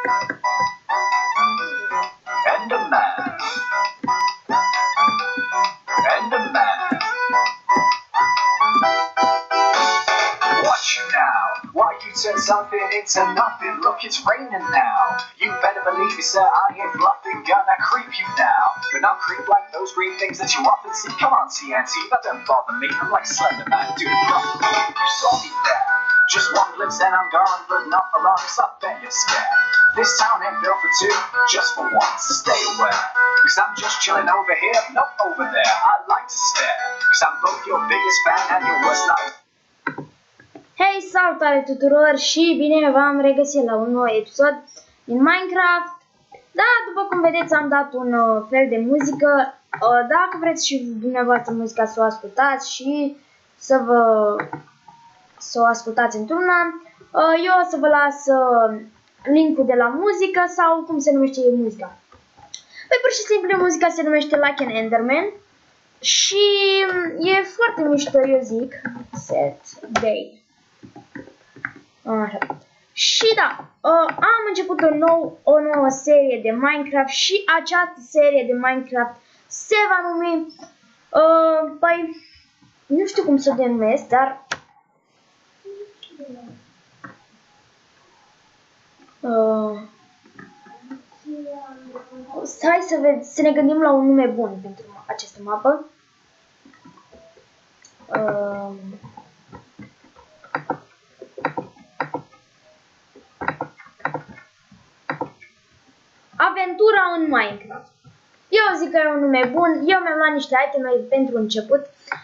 And a man. And a man. Watch you now. Why you turn something into nothing? Look, it's raining now. You better believe me, sir, I ain't bluffing. Gonna creep you now. But not creep like those green things that you often see. Come on, TNT, that don't bother me. I'm like Slender Man, dude, properly. You saw me there. Just one glimpse and I'm gone, but not for long, cause I bet you're scared. This town ain't built for two, just for one, so stay aware. Cause I'm just chilling over here, not over there. I like to stare, cause I'm both your biggest fan and your worst nightmare. Hei, salutare tuturor și bine v-am regăsit la un nou episod din Minecraft. Da, după cum vedeți am dat un fel de muzică. Dacă vreți și dumneavoastră muzica să o ascultați și să o ascultați într-una, eu o să vă las linkul de la muzică sau cum se numește muzica. Păi pur și simplu muzica se numește Like an Enderman și e foarte mișto, eu zic. Set day. Așa. Și da, am început o nouă serie de Minecraft și această serie de Minecraft se va numi, păi, nu știu cum să o denumesc, dar hai să ne gândim la un nume bun pentru această mapă. Aventura în Minecraft. Eu zic că e un nume bun. Eu mi-am luat niște iteme pentru început.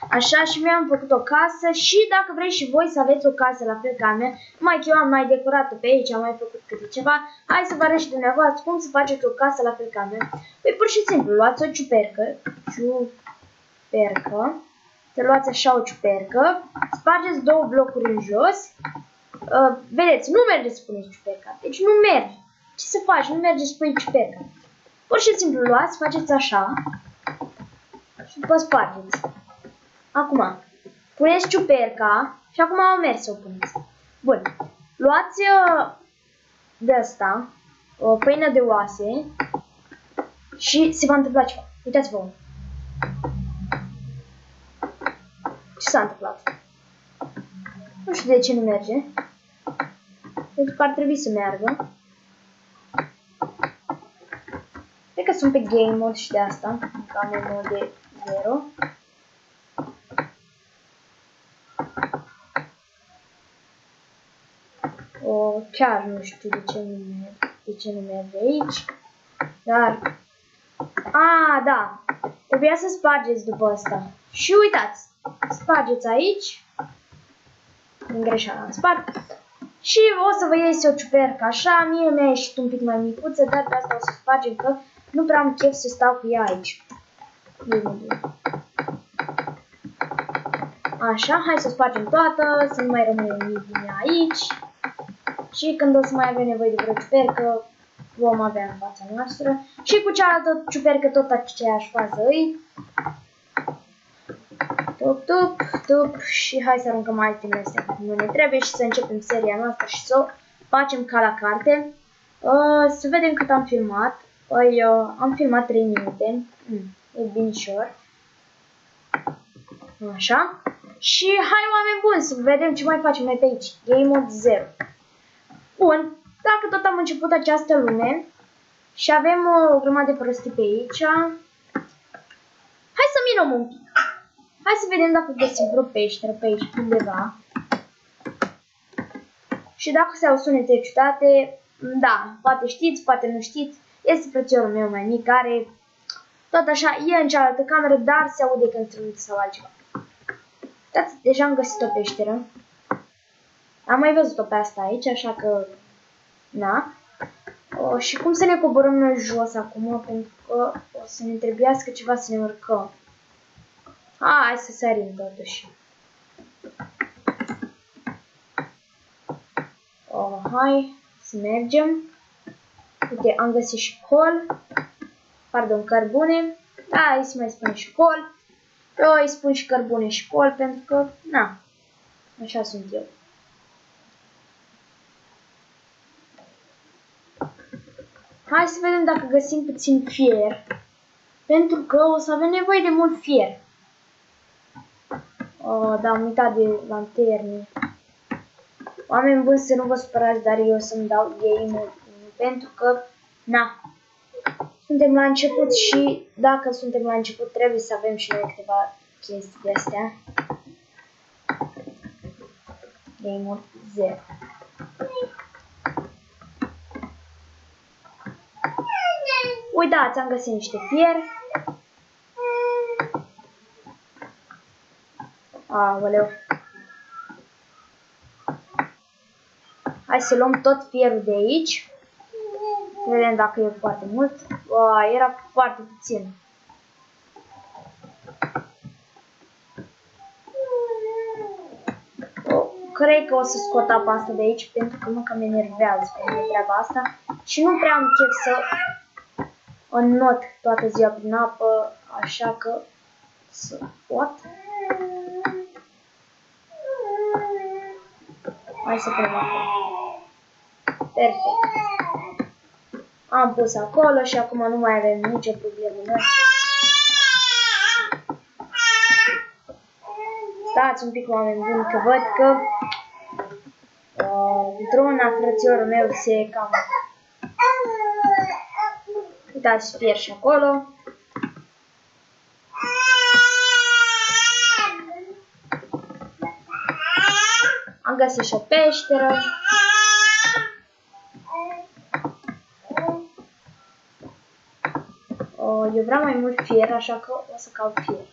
Așa, și mi-am făcut o casă. Și dacă vreți și voi să aveți o casă la fel ca a mea, numai că eu am mai decorat-o pe aici, am mai făcut câte ceva. Hai să vă arăt și dumneavoastră cum să faceți o casă la fel ca a mea. Păi pur și simplu, luați o ciupercă. Să luați așa o ciupercă. Spargeți două blocuri în jos. Vedeți, nu merge să puneți ciuperca. Deci nu merge. Ce să faci? Nu merge să pui ciupercă. Pur și simplu luați, faceți așa și după spargeți. Acum, puneți ciuperca și acum o mers să o puneți. Bun. Luați de asta, o pâine de oase și se va întâmpla ceva. Uitați-vă. Ce s-a întâmplat? Nu știu de ce nu merge. Pentru că ar trebui să meargă. Cred că sunt pe game mode și de asta, că am mod de 0. Chiar nu știu de ce nu merge aici. Dar, da, trebuia să spargeți după asta. Și uitați, spargeți aici. Din greșeală am spart. Și o să vă iese o ciupercă așa, mie mi-a ieșit un pic mai micuță, dar pe asta o să spargem că nu prea am chef să stau cu ea aici. Așa, hai să o spargem toată, să nu mai rămâne nimic din ea aici. Și când o să mai avem nevoie de vreo ciupercă, vom avea în fața noastră. Și cu cealaltă ciupercă tot aceeași fază îi. Tup. Și hai să aruncăm itemele astea care nu ne trebuie și să începem seria noastră și să o facem ca la carte. Să vedem cât am filmat. Păi, am filmat 3 minute. E binișor. Așa. Și hai, oameni buni, să vedem ce mai facem noi pe aici. Game mode 0. Bun. Dacă tot am început această lume și avem o grămadă de prostii pe aici, hai să minăm un pic. Hai să vedem dacă găsim vreo peșteră pe aici undeva. Și dacă se au sunete ciudate, da, poate știți, poate nu știți, este frățiorul meu mai mic care tot așa e în cealaltă cameră, dar se aude când strâmte sau altceva. Uitați, deja am găsit o peșteră. Am mai văzut-o pe asta aici, așa că, na. Și cum să ne coborăm noi jos acum, pentru că o să ne trebuiască ceva să ne urcăm. Hai să sărim totuși. Hai să mergem. Uite, am găsit și col. Pardon, cărbune. Da, îi se mai spune și col. Eu îi spun și cărbune și col pentru că, na, așa sunt eu. Hai să vedem dacă găsim puțin fier. Pentru că o să avem nevoie de mult fier. Da, am uitat de lanterne. Oameni buni, să nu vă supărați, dar eu o să-mi dau game-ul pentru că, na, suntem la început și dacă suntem la început trebuie să avem și noi câteva chestii de astea. Game-ul 0. Uitați, am găsit niște fier. Aoleu. Hai să luăm tot fierul de aici. Vedem dacă e foarte mult. Era foarte puțin. Cred că o să scot apa asta de aici pentru că mă cam enervează pe mine treaba asta. Și nu prea am chef să înnot toată ziua prin apă, așa că... What? Hai să punem acolo. Perfect. Am pus acolo și acum nu mai avem nicio problemă noi. Stați un pic, oameni buni, că văd că drona frățiorul meu se cam... Uitați, fier și acolo. Am găsit și o peșteră. Eu vreau mai mult fier, așa că o să caut fier.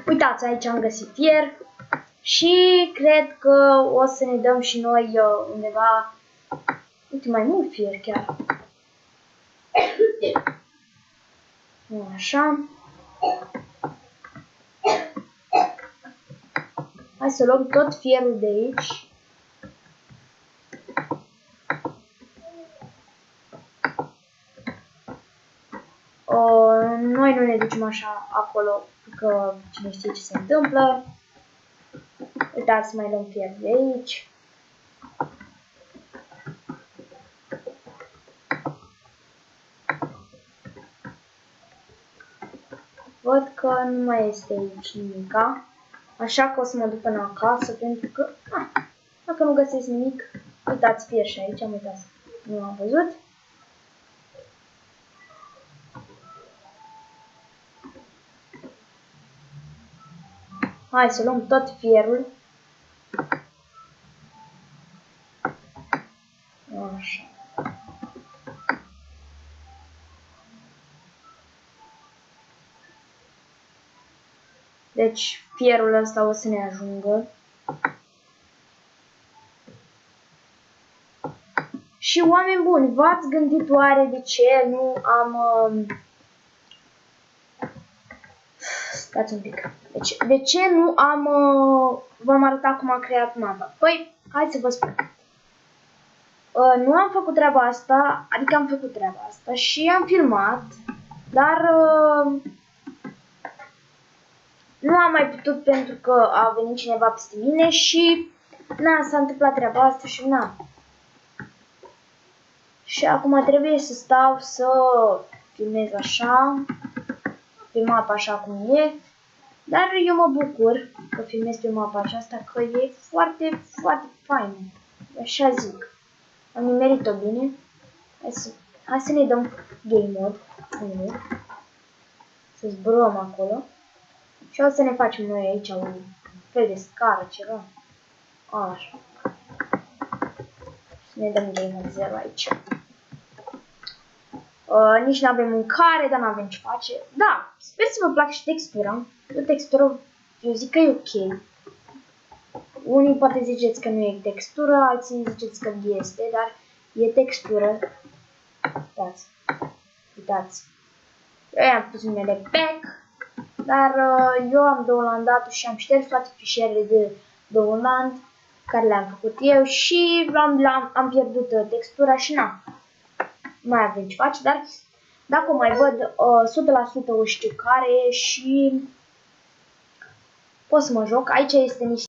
Uitați, aici am găsit fier și cred că o să ne dăm și noi undeva, uite, mai mult fier chiar. Așa. Hai să luăm tot fierul de aici. Noi nu ne ducem așa acolo, că cine știe ce se întâmplă. Uitați, mai luăm fier de aici. Văd că nu mai este aici nimica, așa că o să mă duc până acasă, pentru că, dacă nu găsesc nimic, uitați, fier și aici, am uitat, nu am văzut. Hai să luăm tot fierul. Așa. Deci fierul ăsta o să ne ajungă. Și oameni buni, v-ați gândit oare de ce nu am... Stați un pic. Deci, de ce nu am... V-am arătat cum am creat mapa? Păi, hai să vă spun. Nu am făcut treaba asta, adică am făcut treaba asta și am filmat, dar nu am mai putut pentru că a venit cineva peste mine și s-a întâmplat treaba asta și Și acum trebuie să stau să filmez așa, pe mapa așa cum e, dar eu mă bucur că filmez pe mapa aceasta, că e foarte, foarte faină, așa zic. Am nimerit-o bine. Hai să ne dăm game mode. Să zburăm acolo. Și o să ne facem noi aici un fel de scară, ceva. Așa. Să ne dăm game mode 0 aici. Nici nu avem mâncare, dar nu avem ce face. Da, sper să vă placă și textura. O textură, eu zic că e ok. Unii poate ziceți că nu e textură, alții ziceți că este, dar e textură. Uitați. Uitați. Eu i-am pus numele pack, dar eu am downloadat și am șters toate fișierele de download care le-am făcut eu și am pierdut textura și mai avem ce face, dar dacă o mai văd 100% o știu care e și pot să mă joc. Aici este niște